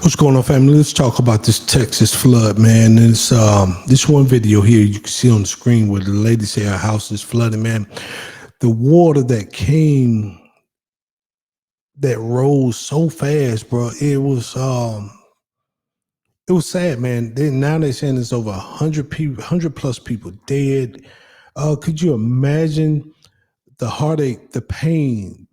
What's going on, family? Let's talk about this Texas flood, man. It's this one video here you can see on the screen where the lady say her house is flooded, man. The water that came, that rose so fast, bro. It was sad, man. Now they're saying there's over 100 people, 100 plus people dead. Could you imagine the heartache, the pain,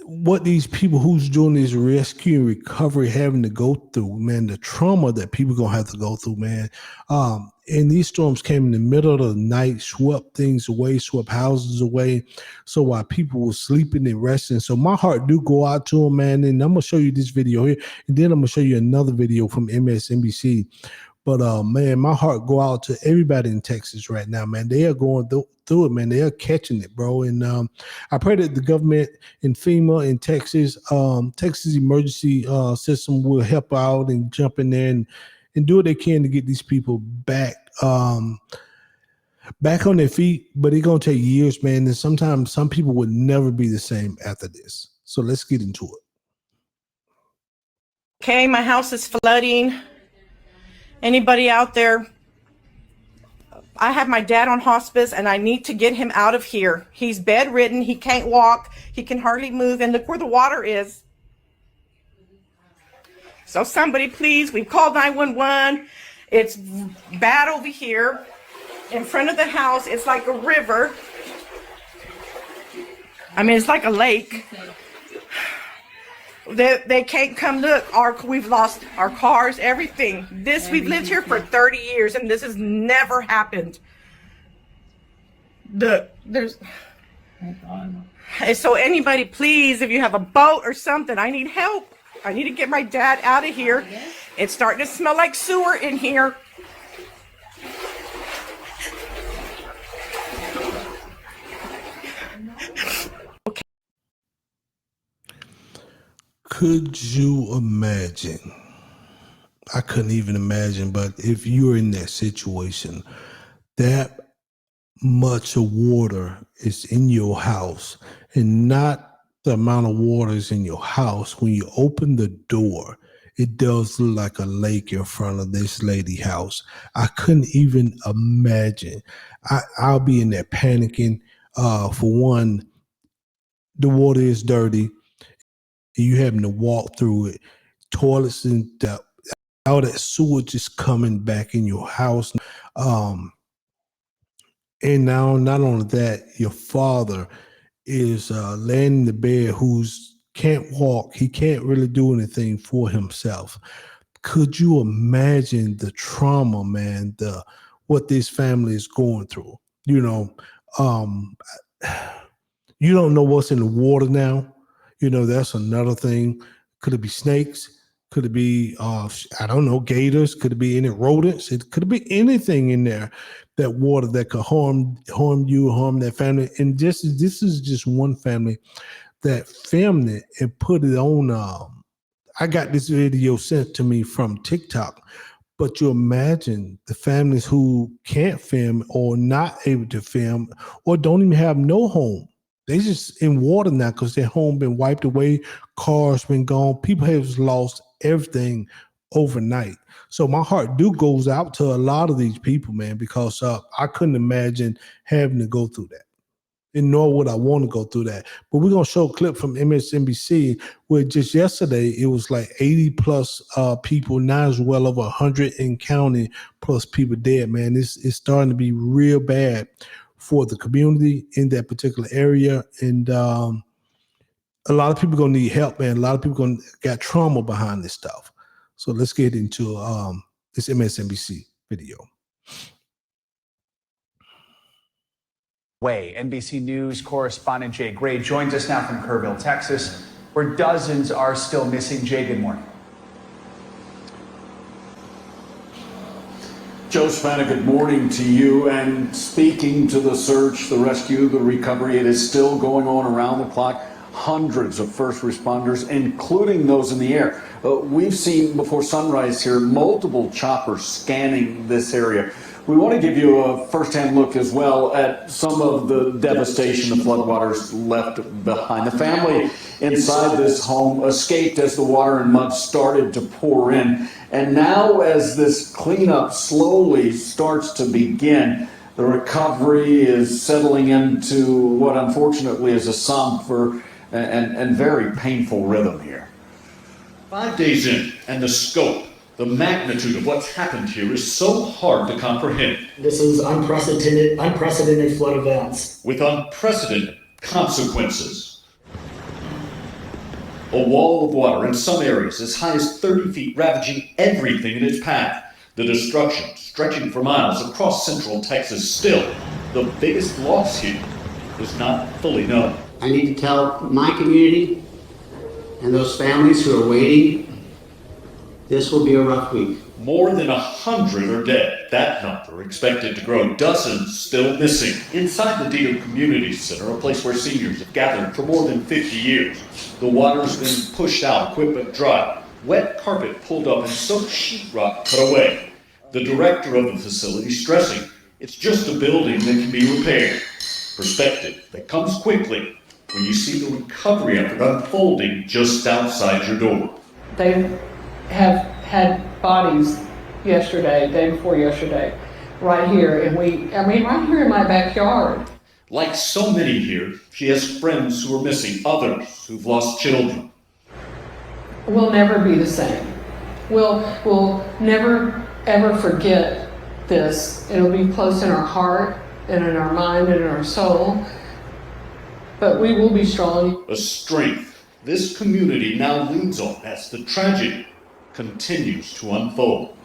what these people who's doing this rescue and recovery having to go through, man, the trauma that people gonna have to go through, man. And these storms came in the middle of the night, swept things away, swept houses away. So while people were sleeping and resting, so my heart do go out to them, man. And I'm gonna show you this video here, and then I'm gonna show you another video from MSNBC. But man, my heart go out to everybody in Texas right now, man. They are going through it, man. They are catching it, bro. And I pray that the government in FEMA in Texas, Texas emergency system will help out and jump in there and do what they can to get these people back back on their feet. But it's gonna take years, man. And sometimes some people would never be the same after this. So let's get into it. Okay, my house is flooding. Anybody out there? I have my dad on hospice and I need to get him out of here. He's bedridden. He can't walk. He can hardly move. And look where the water is. So somebody please, we've called 911. It's bad over here. In front of the house, it's like a river. I mean, it's like a lake. They can't come look. We've lost our cars, everything. We've lived here for 30 years and this has never happened. So anybody, please, if you have a boat or something, I need help. I need to get my dad out of here. It's starting to smell like sewer in here. Could you imagine? I couldn't even imagine, but if you're in that situation, that much of water is in your house, and not the amount of water is in your house. When you open the door, it does look like a lake in front of this lady's house. I couldn't even imagine. I'll be in there panicking. For one, the water is dirty. You having to walk through it, toilets and all that sewage is coming back in your house. And now, not only that, your father is laying in the bed who's can't walk. He can't really do anything for himself. Could you imagine the trauma, man, what this family is going through? You know, you don't know what's in the water now. You know, that's another thing. Could it be snakes? Could it be, I don't know, gators? Could it be any rodents? It could be anything in there, that water that could harm you, harm that family. And this is just one family that filmed it and put it on. I got this video sent to me from TikTok, but you imagine the families who can't film or not able to film or don't even have no home. They just in water now because their home been wiped away, cars been gone. People have lost everything overnight. So my heart goes out to a lot of these people, man, because I couldn't imagine having to go through that. And nor would I want to go through that. But we're going to show a clip from MSNBC where just yesterday it was like 80 plus people. Now it's well over 100 and counting plus people dead, man. It's starting to be real bad for the community in that particular area. And a lot of people gonna need help, man. A lot of people got trauma behind this stuff. So let's get into this MSNBC video. NBC News correspondent Jay Gray joins us now from Kerrville, Texas, where dozens are still missing. Jay, good morning. Joe Savannah, good morning to you. And speaking to the search, the rescue, the recovery, it is still going on around the clock. Hundreds of first responders, including those in the air. We've seen before sunrise here multiple choppers scanning this area. We want to give you a firsthand look as well at some of the devastation the floodwaters left behind. The family inside this home escaped as the water and mud started to pour in. And now as this cleanup slowly starts to begin, the recovery is settling into what unfortunately is a somber and very painful rhythm here. 5 days in, and the scope, the magnitude of what's happened here is so hard to comprehend. This is unprecedented flood events. With unprecedented consequences. A wall of water in some areas as high as 30 feet ravaging everything in its path. The destruction stretching for miles across central Texas. Still, the biggest loss here is not fully known. I need to tell my community and those families who are waiting, this will be a rough week. More than 100 are dead. That number expected to grow. Dozens still missing. Inside the Dieter Community Center, a place where seniors have gathered for more than 50 years. The water's been pushed out, equipment dry, wet carpet pulled up, and soaked sheetrock put away. The director of the facility stressing it's just a building that can be repaired. Perspective that comes quickly when you see the recovery effort unfolding just outside your door. They have had bodies yesterday, day before yesterday, right here, and right here in my backyard. Like so many here, she has friends who are missing, others who've lost children. We'll never be the same. We'll never ever forget this. It'll be close in our heart and in our mind and in our soul, but we will be strong. A strength this community now leans on as the tragedy continues to unfold.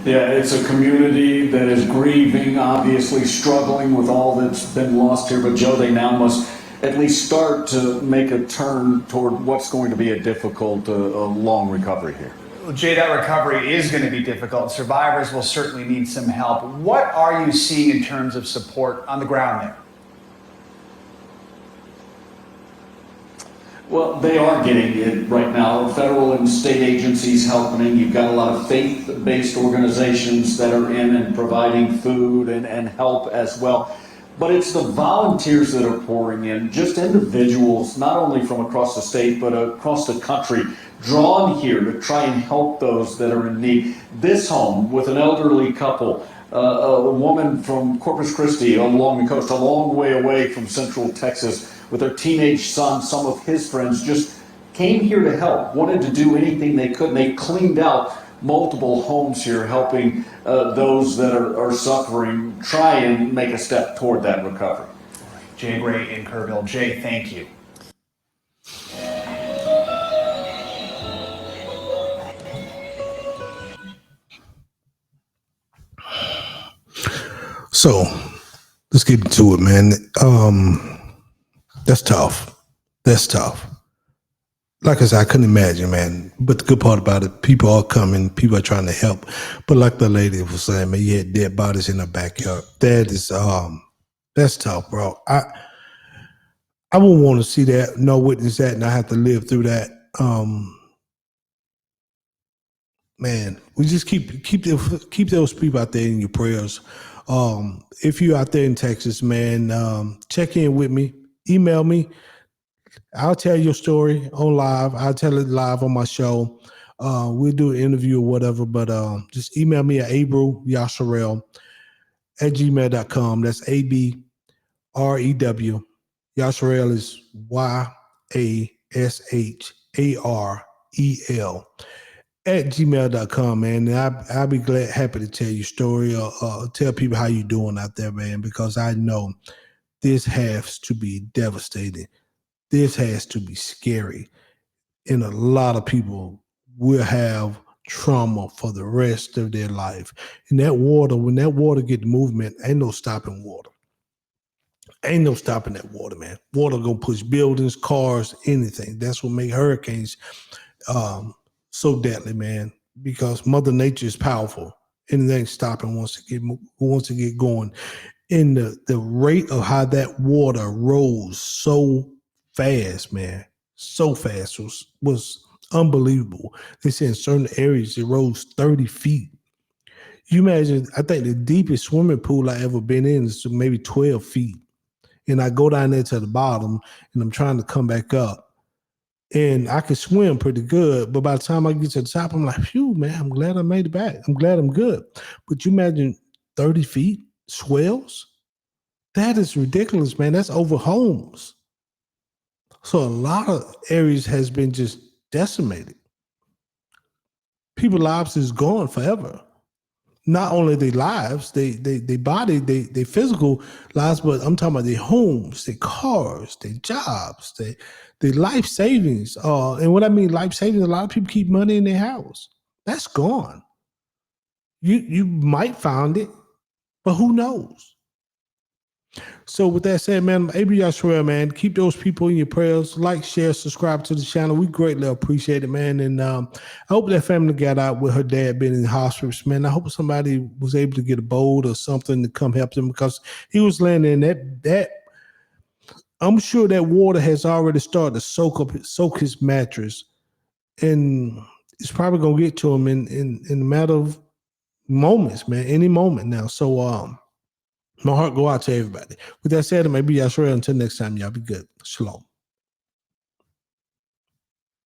Yeah, it's a community that is grieving, obviously struggling with all that's been lost here. But Joe, they now must at least start to make a turn toward what's going to be a difficult, long recovery here. Well, Jay, that recovery is going to be difficult. Survivors will certainly need some help. What are you seeing in terms of support on the ground there? Well, they are getting it right now. Federal and state agencies helping. You've got a lot of faith-based organizations that are in and providing food and help as well. But it's the volunteers that are pouring in, just individuals, not only from across the state, but across the country, drawn here to try and help those that are in need. This home with an elderly couple, a woman from Corpus Christi along the coast, a long way away from central Texas, with their teenage son, some of his friends just came here to help, wanted to do anything they could. And they cleaned out multiple homes here, helping those that are suffering try and make a step toward that recovery. Jay Gray in Kerrville. Jay, thank you. So let's get into it, man. That's tough. That's tough. Like I said, I couldn't imagine, man. But the good part about it, people are coming, people are trying to help. But like the lady was saying, man, you had dead bodies in her backyard. That is that's tough, bro. I wouldn't want to see that, no witness that, and I have to live through that. Man, we just keep those people out there in your prayers. If you're out there in Texas, man, check in with me, email me. I'll tell your story on live. I'll tell it live on my show. We'll do an interview or whatever, but just email me at abrew@gmail.com. That's ABREW. Yasharel is YASHAREL @gmail.com, man. And I'll be happy to tell your story or tell people how you doing out there, man, because I know this has to be devastating. This has to be scary. And a lot of people will have trauma for the rest of their life. And that water, when that water get movement, ain't no stopping water. Ain't no stopping that water, man. Water gonna push buildings, cars, anything. That's what make hurricanes so deadly, man, because Mother Nature is powerful. Anything stopping wants to get going. And the rate of how that water rose so fast, man, so fast was unbelievable. They said in certain areas it rose 30 feet. You imagine, I think the deepest swimming pool I ever been in is maybe 12 feet. And I go down there to the bottom and I'm trying to come back up. And I can swim pretty good. But by the time I get to the top, I'm like, phew, man, I'm glad I made it back. I'm glad I'm good. But you imagine 30 feet swells? That is ridiculous, man. That's over homes. So a lot of areas has been just decimated. People's lives is gone forever. Not only their lives, they body, they physical lives, but I'm talking about their homes, their cars, their jobs, their life savings. And what I mean life savings, a lot of people keep money in their house. That's gone. You might find it, but who knows? So with that said, man, AB Yashua, man, keep those people in your prayers. Like, share, subscribe to the channel. We greatly appreciate it, man. And I hope that family got out with her dad being in the hospital, man. I hope somebody was able to get a boat or something to come help them, because he was laying in that I'm sure that water has already started to soak his mattress, and it's probably gonna get to him in a matter of moments, man, any moment now. So my heart go out to everybody. With that said, maybe Yashua, until next time, y'all be good. Shalom.